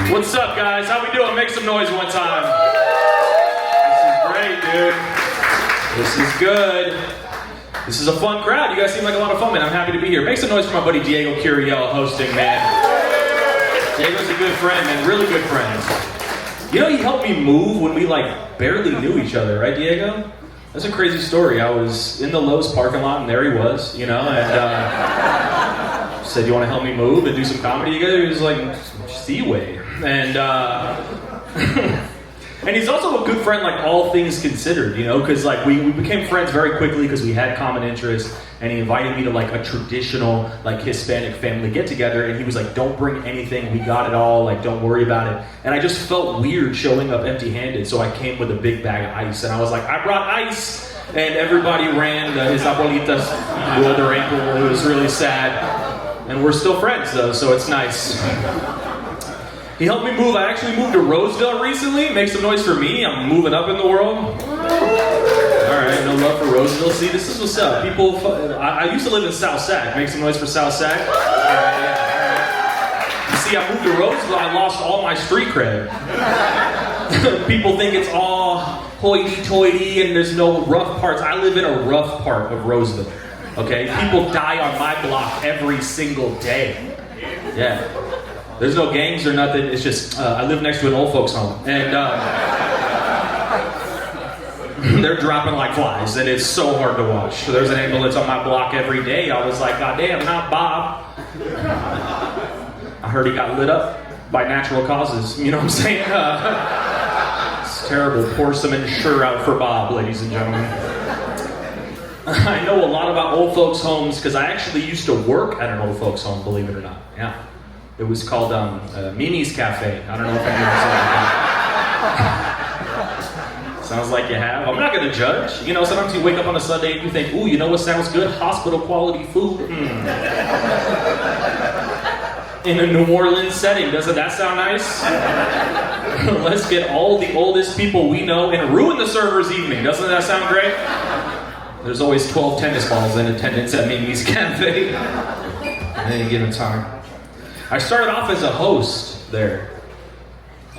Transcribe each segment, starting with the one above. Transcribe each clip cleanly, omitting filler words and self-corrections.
What's up, guys? How we doing? Make some noise one time. This is great, dude. This is good. This is a fun crowd. You guys seem like a lot of fun, man. I'm happy to be here. Make some noise for my buddy Diego Curiel hosting, man. Diego's a good friend, man. Really good friend. You know, he helped me move when we, barely knew each other, right, Diego? That's a crazy story. I was in the Lowe's parking lot, and there he was, and said, you want to help me move and do some comedy together? He was like, Seaway. And and he's also a good friend, all things considered, because we became friends very quickly because we had common interests, and he invited me to a traditional Hispanic family get together, and he was like, don't bring anything, we got it all, don't worry about it. And I just felt weird showing up empty-handed, so I came with a big bag of ice, and I was like, I brought ice, and everybody ran. His abuelitas rolled their ankle. It was really sad, and we're still friends though, so it's nice. He helped me move. I actually moved to Roseville recently. Make some noise for me. I'm moving up in the world. Alright, no love for Roseville. See, this is what's up. People, I used to live in South Sac. Make some noise for South Sac. Alright, yeah. You see, I moved to Roseville. I lost all my street cred. People think it's all hoity-toity and there's no rough parts. I live in a rough part of Roseville. Okay? People die on my block every single day. Yeah. There's no gangs or nothing. It's just, I live next to an old folks home. And they're dropping like flies. And it's so hard to watch. So there's an ambulance on my block every day. I was like, God damn, not Bob. I heard he got lit up by natural causes. You know what I'm saying? It's terrible. Pour some Ensure out for Bob, ladies and gentlemen. I know a lot about old folks' homes because I actually used to work at an old folks' home, believe it or not. Yeah. It was called Mimi's Cafe. I don't know if anyone's heard of it. Sounds like you have. I'm not going to judge. Sometimes you wake up on a Sunday and you think, ooh, you know what sounds good? Hospital quality food. In a New Orleans setting, doesn't that sound nice? Let's get all the oldest people we know and ruin the server's evening. Doesn't that sound great? There's always 12 tennis balls in attendance at Mimi's Cafe at any given time. I started off as a host there,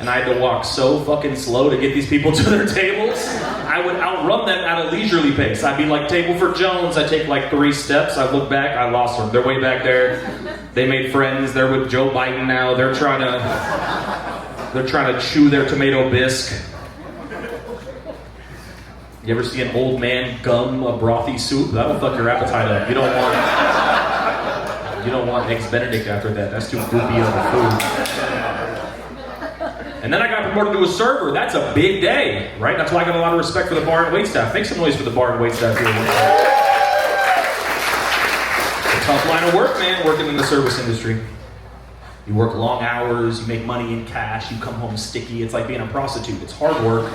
and I had to walk so fucking slow to get these people to their tables. I would outrun them at a leisurely pace. I'd be like, table for Jones. I take 3 steps. I look back. I lost them. They're way back there. They made friends. They're with Joe Biden now. They're trying to chew their tomato bisque. You ever see an old man gum a brothy soup? That'll fuck your appetite up. You don't want Eggs Benedict after that. That's too goopy of a food. And then I got promoted to a server. That's a big day, right? That's why I got a lot of respect for the bar and wait staff. Make some noise for the bar and wait staff here. It's a tough line of work, man, working in the service industry. You work long hours, you make money in cash, you come home sticky. It's like being a prostitute. It's hard work.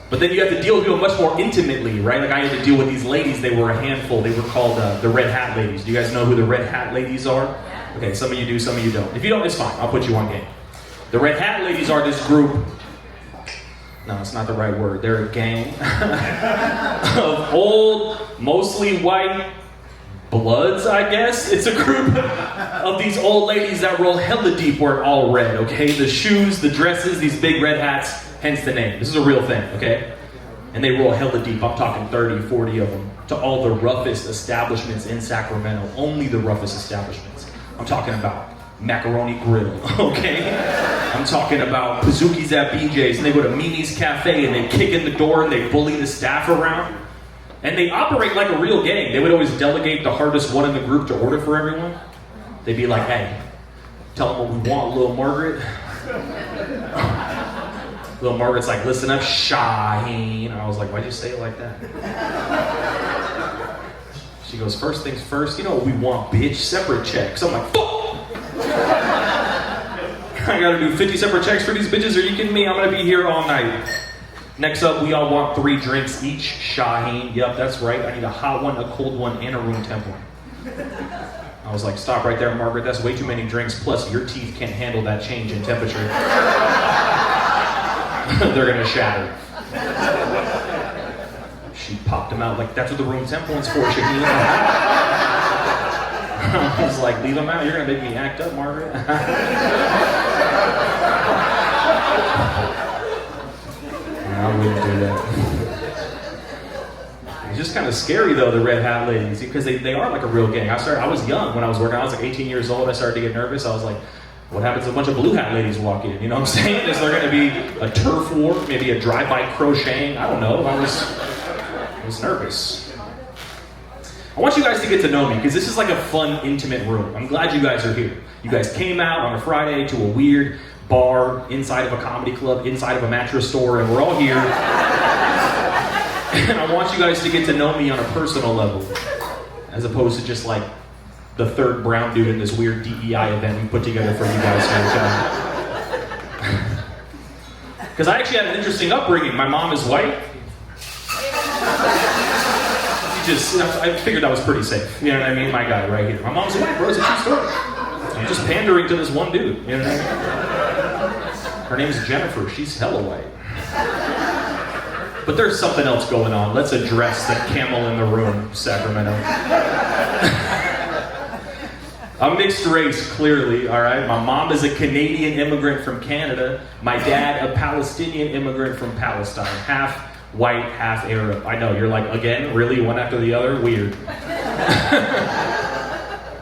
But then you have to deal with people much more intimately, right? I had to deal with these ladies. They were a handful. They were called the Red Hat Ladies. Do you guys know who the Red Hat Ladies are? Okay, some of you do, some of you don't. If you don't, it's fine. I'll put you on game. The Red Hat Ladies are this group. No, it's not the right word. They're a gang of old, mostly white bloods, I guess. It's a group of these old ladies that roll hella deep where it all red, okay? The shoes, the dresses, these big red hats. Hence the name. This is a real thing, okay? And they roll hella deep. I'm talking 30, 40 of them. To all the roughest establishments in Sacramento. Only the roughest establishments. I'm talking about Macaroni Grill, okay? I'm talking about Pizookies at BJ's. And they go to Mimi's Cafe and they kick in the door and they bully the staff around. And they operate like a real gang. They would always delegate the hardest one in the group to order for everyone. They'd be like, hey, tell them what we want, little Margaret. Little Margaret's like, listen up, Shaheen. I was like, why'd you say it like that? She goes, first things first, you know what we want, bitch? Separate checks. I'm like, fuck! I gotta do 50 separate checks for these bitches? Are you kidding me? I'm gonna be here all night. Next up, we all want 3 drinks each, Shaheen. Yep, that's right. I need a hot one, a cold one, and a room temp one. I was like, stop right there, Margaret. That's way too many drinks. Plus, your teeth can't handle that change in temperature. They're gonna shatter. She popped them out like, that's what the room temp one's for, Shaheen. I was like, leave them out. You're gonna make me act up, Margaret. I wouldn't do that. It's just kind of scary though, the red hat ladies, because they are like a real gang. I was young when I was working. I was like 18 years old. I started to get nervous. I was like, what happens if a bunch of blue hat ladies walk in? You know what I'm saying? Is there going to be a turf war? Maybe a drive-by crocheting? I don't know. I was nervous. I want you guys to get to know me, because this is like a fun, intimate room. I'm glad you guys are here. You guys came out on a Friday to a weird bar inside of a comedy club, inside of a mattress store, and we're all here. And I want you guys to get to know me on a personal level, as opposed to just like the third brown dude in this weird DEI event we put together for you guys here. Because I actually had an interesting upbringing. My mom is white. I figured that was pretty safe. You know what I mean? My guy right here. My mom's white, bro. It's a true story. I'm just pandering to this one dude. You know what I mean? Her name's Jennifer. She's hella white. But there's something else going on. Let's address the camel in the room, Sacramento. I'm mixed race, clearly, all right? My mom is a Canadian immigrant from Canada. My dad, a Palestinian immigrant from Palestine. Half white, half Arab. I know, you're like, again, really? One after the other? Weird.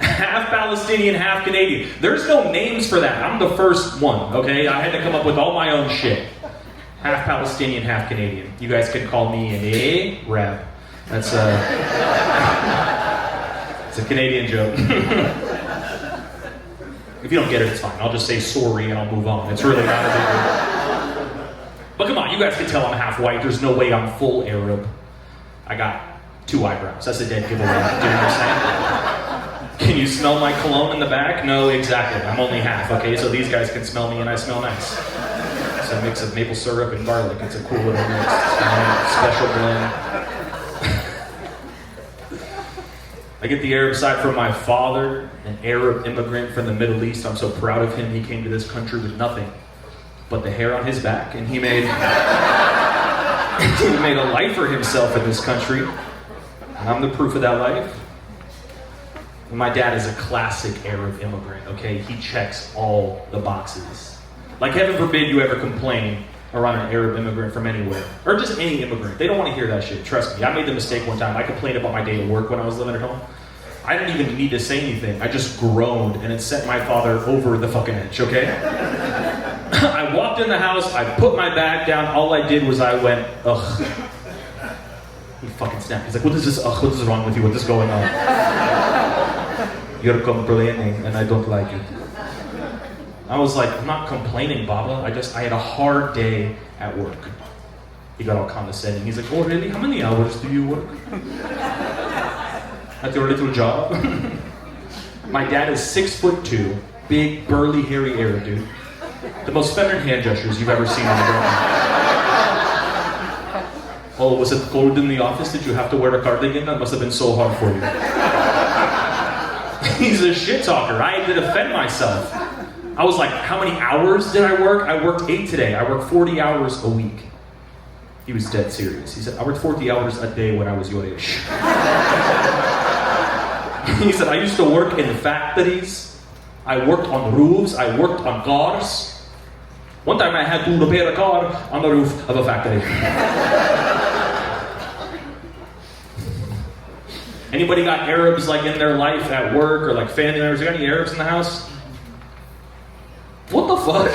Half Palestinian, half Canadian. There's no names for that. I'm the first one, okay? I had to come up with all my own shit. Half Palestinian, half Canadian. You guys can call me an Arab. That's it's a Canadian joke. If you don't get it, it's fine. I'll just say sorry and I'll move on. It's really not a big deal. But come on, you guys can tell I'm half white. There's no way I'm full Arab. I got 2 eyebrows. That's a dead giveaway. Do you know what I'm saying? Can you smell my cologne in the back? No, exactly. I'm only half, okay? So these guys can smell me and I smell nice. It's a mix of maple syrup and garlic. It's a cool little mix. Special blend. I get the Arab side from my father, an Arab immigrant from the Middle East. I'm so proud of him. He came to this country with nothing but the hair on his back, and he made a life for himself in this country. And I'm the proof of that life. And my dad is a classic Arab immigrant, okay? He checks all the boxes. Like, heaven forbid you ever complain around an Arab immigrant from anywhere. Or just any immigrant. They don't want to hear that shit. Trust me. I made the mistake one time. I complained about my day at work when I was living at home. I didn't even need to say anything. I just groaned, and it sent my father over the fucking edge, okay? I walked in the house, I put my bag down, all I did was I went, ugh. He fucking snapped. He's like, what is this, ugh, what is wrong with you? What is going on? You're complaining, and I don't like it. I was like, I'm not complaining, Baba. I had a hard day at work. He got all condescending. He's like, oh really? How many hours do you work? At your little job? My dad is 6'2", big, burly, hairy Arab dude. The most feminine hand gestures you've ever seen in the world. Oh, was it cold in the office? Did you have to wear a cardigan? That must have been so hard for you. He's a shit talker. I had to defend myself. I was like, how many hours did I work? I worked 8 today. I worked 40 hours a week. He was dead serious. He said, I worked 40 hours a day when I was your age. He said, I used to work in factories. I worked on roofs. I worked on cars. One time I had to repair a car on the roof of a factory. Anybody got Arabs like in their life at work or like family members? You got any Arabs in the house? What the fuck?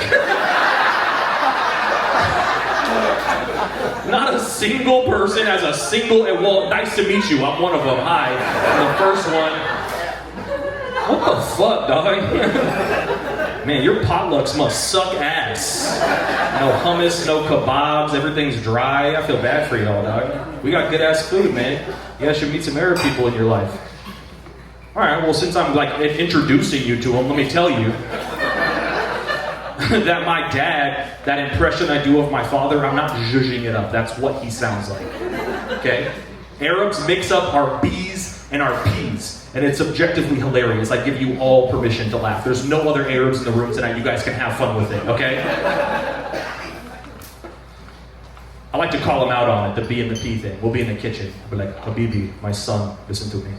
Not a single person has a single, well, nice to meet you. I'm one of them. Hi. I'm the first one. What the fuck, dog? Man, your potlucks must suck ass. No hummus, no kebabs, everything's dry. I feel bad for y'all, dog. We got good ass food, man. You guys should meet some Arab people in your life. Alright, well, since I'm like introducing you to them, let me tell you that my dad, that impression I do of my father, I'm not zhuzhing it up. That's what he sounds like. Okay? Arabs mix up our B's and our P's. And it's objectively hilarious. I give you all permission to laugh. There's no other Arabs in the room tonight. You guys can have fun with it, okay? I like to call them out on it, the B and the P thing. We'll be in the kitchen. I'll be like, Habibi, my son, listen to me.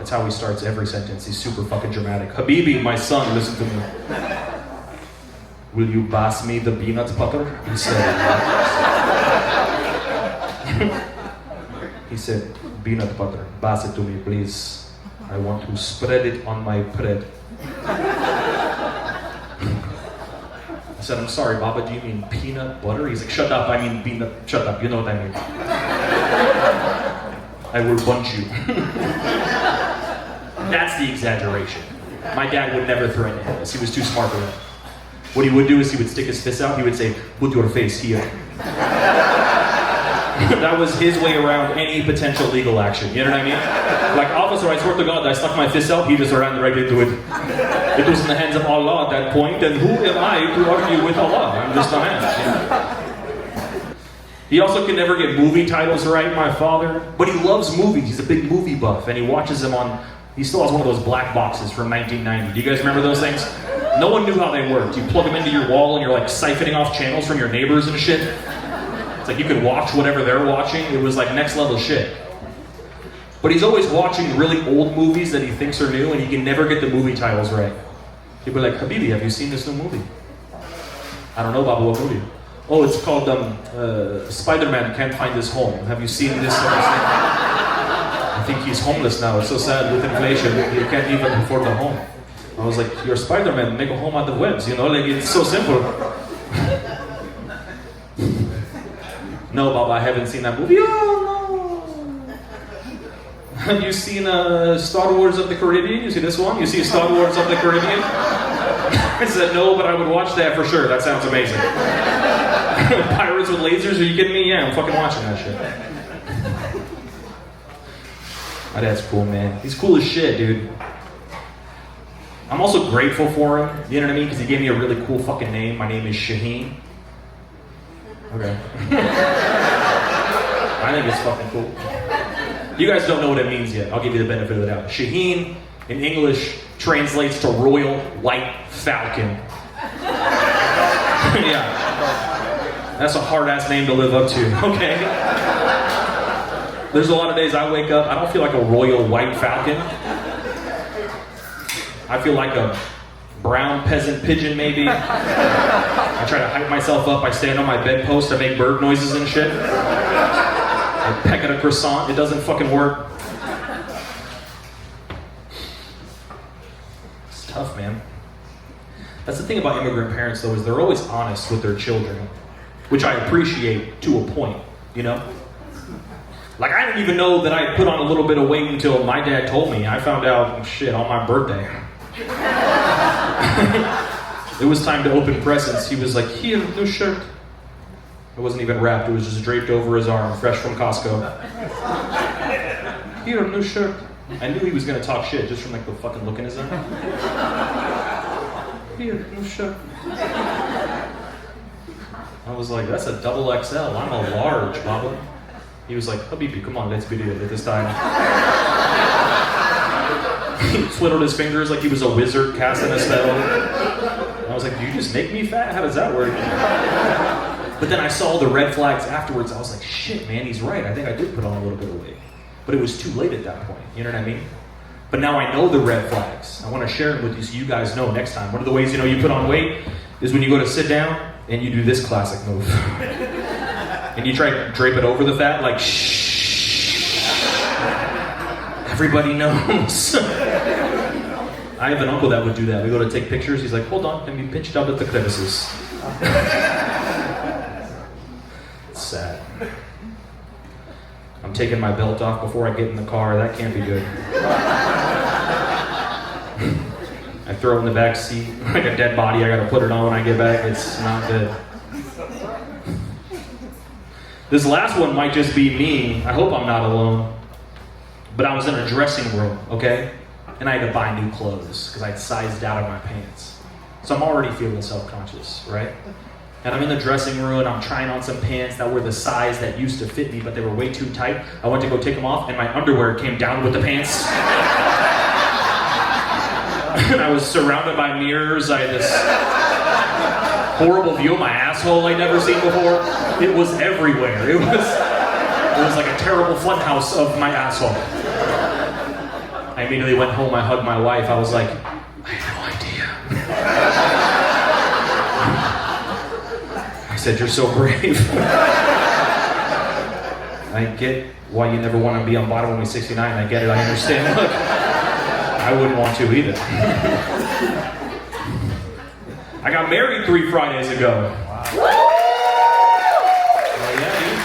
That's how he starts every sentence. He's super fucking dramatic. Habibi, my son, listen to me. Will you pass me the peanut butter? He said. He said, peanut butter, pass it to me, please. I want to spread it on my bread. I said, I'm sorry, Baba, do you mean peanut butter? He's like, shut up, I mean peanut, shut up, you know what I mean. I will punch you. That's the exaggeration. My dad would never threaten him. He was too smart for that. What he would do is he would stick his fist out, he would say, put your face here. That was his way around any potential legal action, you know what I mean? Like, officer, I swear to God, I stuck my fist out, he just ran right into it. It was in the hands of Allah at that point, and who am I to argue with Allah? I'm just a man. Yeah. He also can never get movie titles right, my father. But he loves movies, he's a big movie buff, and he watches them on, he still has one of those black boxes from 1990. Do you guys remember those things? No one knew how they worked. You plug them into your wall and you're like siphoning off channels from your neighbors and shit. It's like you could watch whatever they're watching. It was like next level shit. But he's always watching really old movies that he thinks are new and he can never get the movie titles right. He'd be like, Habibi, have you seen this new movie? I don't know, Baba, what movie? Oh, it's called Spider-Man Can't Find His Home. Have you seen this? I think he's homeless now. It's so sad with inflation. He can't even afford a home. I was like, you're Spider-Man, make a home out of webs, you know? Like, it's so simple. No, Baba, I haven't seen that movie. Oh, no. Have you seen Star Wars of the Caribbean? You see this one? You see Star Wars of the Caribbean? I said, no, but I would watch that for sure. That sounds amazing. Pirates with lasers? Are you kidding me? Yeah, I'm fucking watching that shit. My dad's cool, man. He's cool as shit, dude. I'm also grateful for him, you know what I mean? Because he gave me a really cool fucking name. My name is Shaheen. Okay. I think it's fucking cool. You guys don't know what it means yet. I'll give you the benefit of the doubt. Shaheen, in English, translates to Royal White Falcon. Yeah. That's a hard-ass name to live up to, okay? There's a lot of days I wake up, I don't feel like a Royal White Falcon. I feel like a brown peasant pigeon, maybe. I try to hype myself up. I stand on my bedpost. I make bird noises and shit. I peck at a croissant. It doesn't fucking work. It's tough, man. That's the thing about immigrant parents, though, is they're always honest with their children, which I appreciate to a point, you know? Like, I didn't even know that I put on a little bit of weight until my dad told me. I found out, shit, on my birthday. It was time to open presents. He was like, here, new shirt. It wasn't even wrapped. It was just draped over his arm, fresh from Costco. Here, new shirt. I knew he was going to talk shit just from like the fucking look in his eye. Here, new shirt. I was like, that's a double XL. I'm a large, Baba. He was like, Habibi, come on, let's be real at this time. He twiddled his fingers like he was a wizard casting a spell. I was like, do you just make me fat? How does that work? But then I saw the red flags afterwards. I was like, shit, man, he's right. I think I did put on a little bit of weight. But it was too late at that point. You know what I mean? But now I know the red flags. I want to share them with you so you guys know next time. One of the ways you know you put on weight is when you go to sit down and you do this classic move. And you try to drape it over the fat, like, shh. Everybody knows. I have an uncle that would do that. We go to take pictures. He's like, hold on, let me pinch down at the crevices. It's sad. I'm taking my belt off before I get in the car. That can't be good. I throw it in the back seat like a dead body. I gotta put it on when I get back. It's not good. This last one might just be me. I hope I'm not alone. But I was in a dressing room, okay? And I had to buy new clothes because I'd sized out of my pants. So I'm already feeling self-conscious, right? And I'm in the dressing room and I'm trying on some pants that were the size that used to fit me, but they were way too tight. I went to go take them off and my underwear came down with the pants. And I was surrounded by mirrors. I had this horrible view of my asshole I'd never seen before. It was everywhere. It was like a terrible funhouse of my asshole. I immediately went home, I hugged my wife, I was like, I had no idea. I said, you're so brave. I get why you never want to be on bottom when you're 69, I get it, I understand. Look, I wouldn't want to either. I got married 3 Fridays ago. Wow. Well, yeah, dude.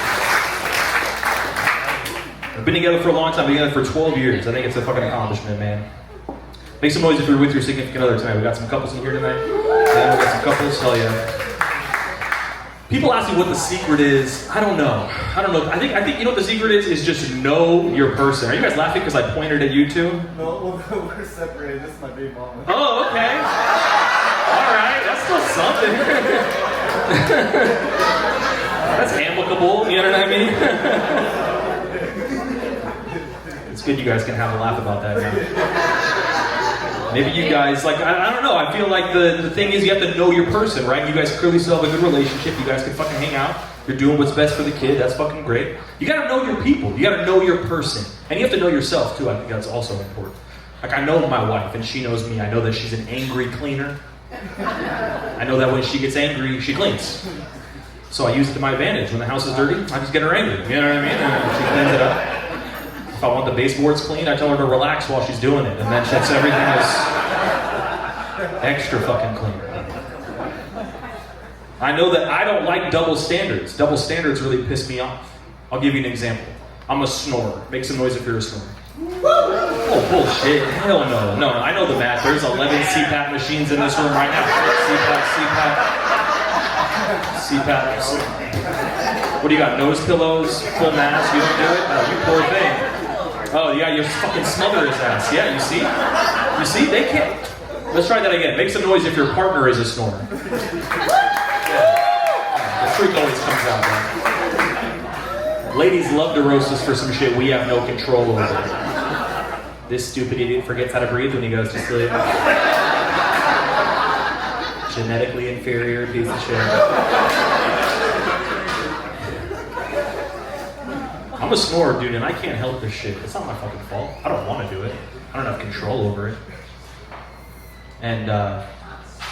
I've been together for a long time, I've been together for 12 years. I think it's a fucking accomplishment, man. Make some noise if you're with your significant other tonight. We got some couples in here tonight. Yeah, we got some couples, hell yeah. People ask me what the secret is. I don't know. I think you know what the secret is just know your person. Are you guys laughing because I pointed at you two? No, we're separated. This is my baby mama. Oh, okay. Alright, that's still something. That's amicable, you know what I mean? It's good you guys can have a laugh about that now. Maybe you guys, like, I don't know, I feel like the thing is you have to know your person, right? You guys clearly still have a good relationship, you guys can fucking hang out, you're doing what's best for the kid, that's fucking great. You gotta know your people, you gotta know your person. And you have to know yourself too, I think that's also important. Like, I know my wife, and she knows me, I know that she's an angry cleaner. I know that when she gets angry, she cleans. So I use it to my advantage. When the house is dirty, I just get her angry, you know what I mean? And she cleans it up. If I want the baseboards clean, I tell her to relax while she's doing it, and then that's everything is extra fucking clean. I know that I don't like double standards. Double standards really piss me off. I'll give you an example. I'm a snorer. Make some noise if you're a snorer. Oh, bullshit. Hell no. No, I know the math. There's 11 CPAP machines in this room right now. CPAP. What do you got? Nose pillows? Full mask? You don't do it? Oh, you poor thing. Oh, yeah, you fucking smother his ass. Yeah, you see? You see? They can't. Let's try that again. Make some noise if your partner is a snorer. Yeah. The freak always comes out, man. Ladies love to roast us for some shit we have no control over. This stupid idiot forgets how to breathe when he goes to sleep. Genetically inferior piece of shit. I'm a snorer, dude, and I can't help this shit. It's not my fucking fault. I don't want to do it. I don't have control over it. And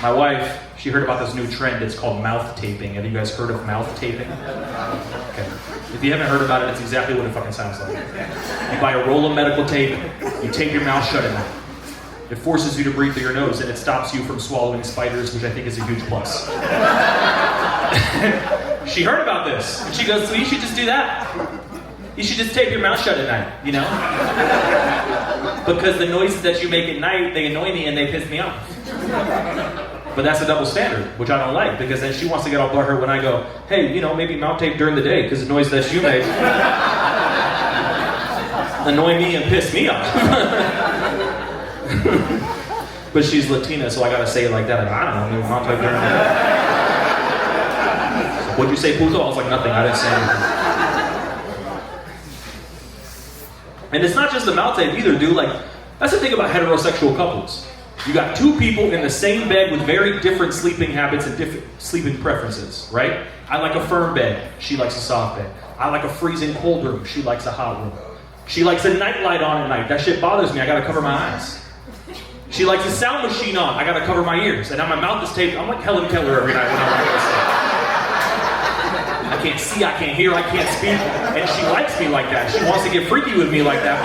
my wife, she heard about this new trend. It's called mouth taping. Have you guys heard of mouth taping? Okay. If you haven't heard about it, it's exactly what it fucking sounds like. You buy a roll of medical tape, you tape your mouth shut at night. It forces you to breathe through your nose, and it stops you from swallowing spiders, which I think is a huge plus. She heard about this, and she goes, so you should just do that. You should just tape your mouth shut at night, you know? Because the noises that you make at night, they annoy me and they piss me off. But that's a double standard, which I don't like, because then she wants to get all butthurt when I go, hey, you know, maybe mouth tape during the day, because the noise that you make annoy me and piss me off. But she's Latina, so I gotta say it like that. I don't know, maybe mouth tape during the day. What'd you say, puto? I was like, nothing, I didn't say anything. And it's not just the mouth tape either, dude. Like, that's the thing about heterosexual couples. You got two people in the same bed with very different sleeping habits and different sleeping preferences, right? I like a firm bed. She likes a soft bed. I like a freezing cold room. She likes a hot room. She likes a nightlight on at night. That shit bothers me. I gotta cover my eyes. She likes a sound machine on. I gotta cover my ears. And now my mouth is taped. I'm like Helen Keller every night when I'm on this. I can't see, I can't hear, I can't speak. And she likes me like that. She wants to get freaky with me like that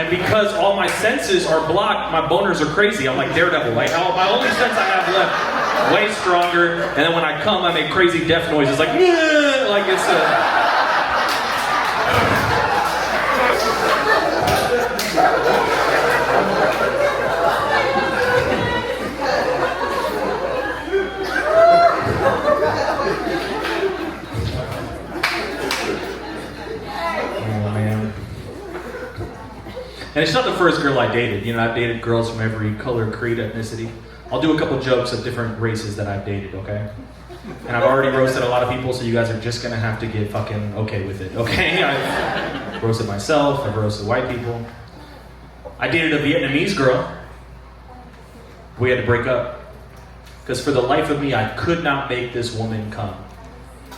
because all my senses are blocked, my boners are crazy. I'm like Daredevil. Like, my only sense I have left, way stronger. And then when I come, I make crazy death noises like, yeah, like it's And it's not the first girl I dated. You know, I've dated girls from every color, creed, ethnicity. I'll do a couple jokes of different races that I've dated, okay? And I've already roasted a lot of people, so you guys are just gonna have to get fucking okay with it, okay? I've roasted myself, I've roasted white people. I dated a Vietnamese girl. We had to break up. Because for the life of me, I could not make this woman come.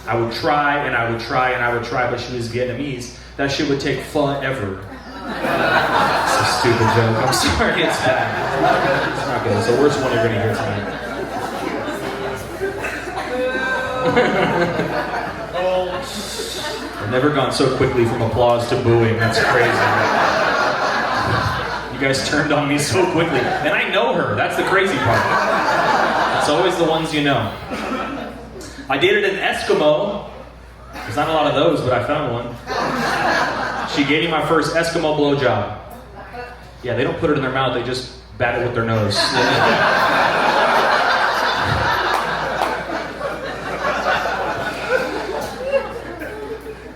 I would try, and I would try, and I would try, but she was Vietnamese. That shit would take forever. It's a stupid joke. I'm sorry, it's bad. It's not good. It's the worst one you're gonna hear tonight. I've never gone so quickly from applause to booing. That's crazy. You guys turned on me so quickly. And I know her. That's the crazy part. It's always the ones you know. I dated an Eskimo. There's not a lot of those, but I found one. She gave me my first Eskimo blowjob. Yeah, they don't put it in their mouth, they just bat it with their nose.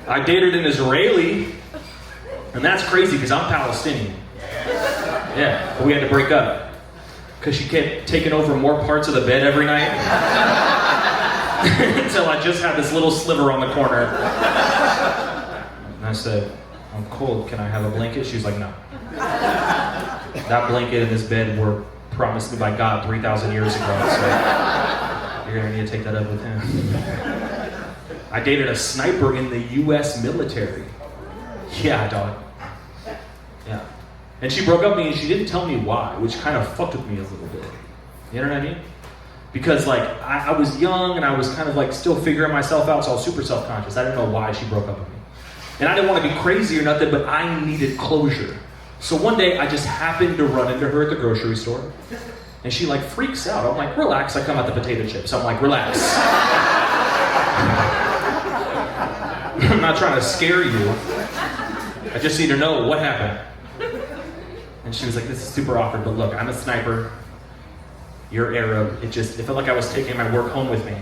I dated an Israeli, and that's crazy because I'm Palestinian. Yeah, but we had to break up because she kept taking over more parts of the bed every night until I just had this little sliver on the corner. And I said, I'm cold, can I have a blanket? She was like, no. That blanket and this bed were promised me by God 3,000 years ago, so you're gonna need to take that up with him. I dated a sniper in the US military. Yeah, dog. Yeah. And she broke up with me and she didn't tell me why, which kind of fucked with me a little bit. You know what I mean? Because like, I was young and I was kind of like still figuring myself out, so I was super self-conscious. I didn't know why she broke up with me. And I didn't want to be crazy or nothing, but I needed closure. So one day I just happened to run into her at the grocery store and she like freaks out. I'm like, relax. I come out the potato chips. I'm like, relax. I'm not trying to scare you. I just need to know what happened. And she was like, this is super awkward, but look, I'm a sniper. You're Arab. It felt like I was taking my work home with me.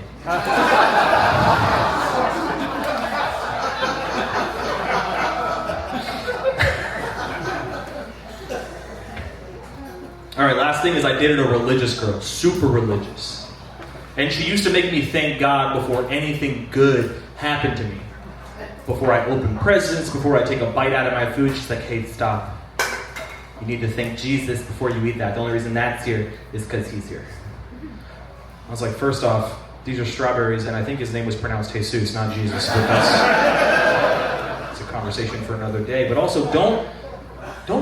All right, last thing is I dated a religious girl, super religious. And she used to make me thank God before anything good happened to me. Before I open presents, before I take a bite out of my food, she's like, hey, stop. You need to thank Jesus before you eat that. The only reason that's here is because he's here. I was like, first off, these are strawberries, and I think his name was pronounced Jesus, not Jesus. But that's a conversation for another day. But also, don't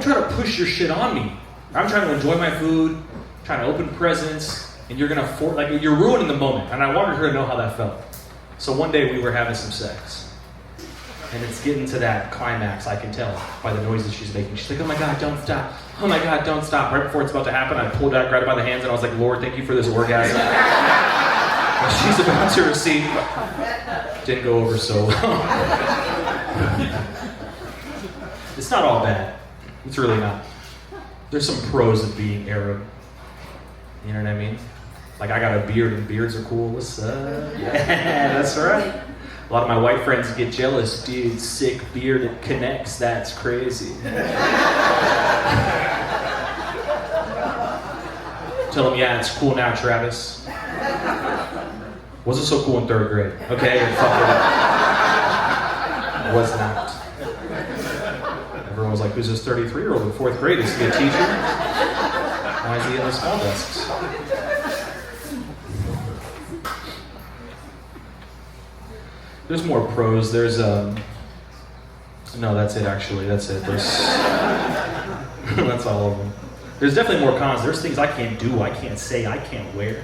try to push your shit on me. I'm trying to enjoy my food, trying to open presents, and you're you're ruining the moment. And I wanted her to know how that felt. So one day we were having some sex. And it's getting to that climax, I can tell by the noises she's making. She's like, oh my God, don't stop. Oh my God, don't stop. Right before it's about to happen, I pulled out, grabbed her by the hands, and I was like, Lord, thank you for this orgasm. And she's about to receive. Didn't go over so well. It's not all bad. It's really not. There's some pros of being Arab. You know what I mean? Like, I got a beard, and beards are cool. What's up? Yeah, that's right. A lot of my white friends get jealous. Dude, sick beard, it connects. That's crazy. Tell them, yeah, it's cool now, Travis. Wasn't so cool in 3rd grade. Okay, fuck it up. Was not. Everyone was like, who's this 33-year-old in 4th grade? Is he a teacher? Why is he in the small desks? There's more pros. There's no, that's it actually. That's it. That's all of them. There's definitely more cons. There's things I can't do, I can't say, I can't wear.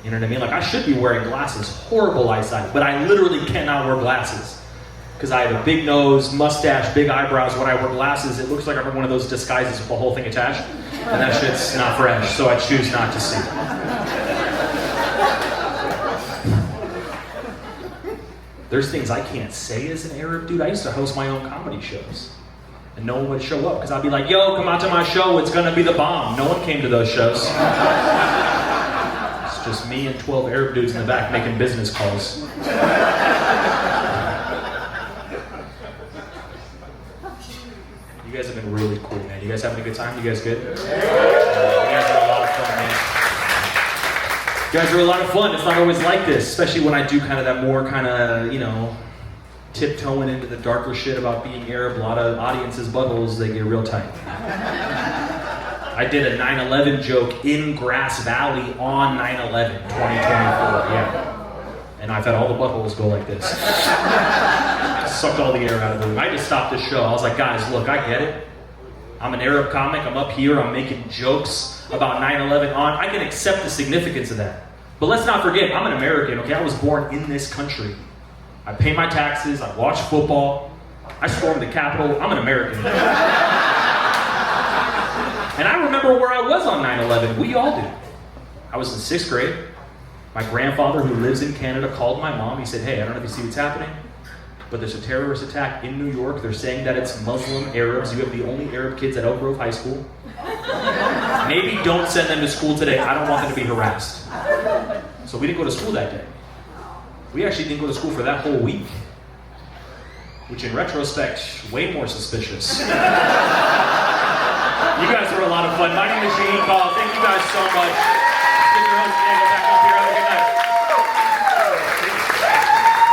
You know what I mean? Like, I should be wearing glasses. Horrible eyesight, but I literally cannot wear glasses. Because I have a big nose, mustache, big eyebrows. When I wear glasses, it looks like I'm one of those disguises with the whole thing attached. And that shit's not fresh, so I choose not to see. There's things I can't say as an Arab dude. I used to host my own comedy shows. And no one would show up because I'd be like, yo, come out to my show. It's going to be the bomb. No one came to those shows. It's just me and 12 Arab dudes in the back making business calls. You guys have been really cool, man. You guys having a good time? You guys good? You guys are a lot of fun, man. You guys are a lot of fun. It's not always like this, especially when I do kind of that more kind of, tiptoeing into the darker shit about being Arab. A lot of audiences' buttholes, they get real tight. I did a 9/11 joke in Grass Valley on 9/11, 2024, yeah. And I've had all the buttholes go like this. Sucked all the air out of the room. I just stopped the show. I was like, guys, look, I get it. I'm an Arab comic, I'm up here, I'm making jokes about 9/11 on. I can accept the significance of that. But let's not forget, I'm an American, okay? I was born in this country. I pay my taxes, I watch football, I stormed the Capitol, I'm an American. And I remember where I was on 9/11, we all do. I was in 6th grade. My grandfather, who lives in Canada, called my mom. He said, hey, I don't know if you see what's happening, but there's a terrorist attack in New York. They're saying that it's Muslim Arabs. You have the only Arab kids at Oak Grove High School. Maybe don't send them to school today. I don't want them to be harassed. So we didn't go to school that day. We actually didn't go to school for that whole week, which in retrospect, way more suspicious. You guys were a lot of fun. My name is Shaheen. Thank you guys so much.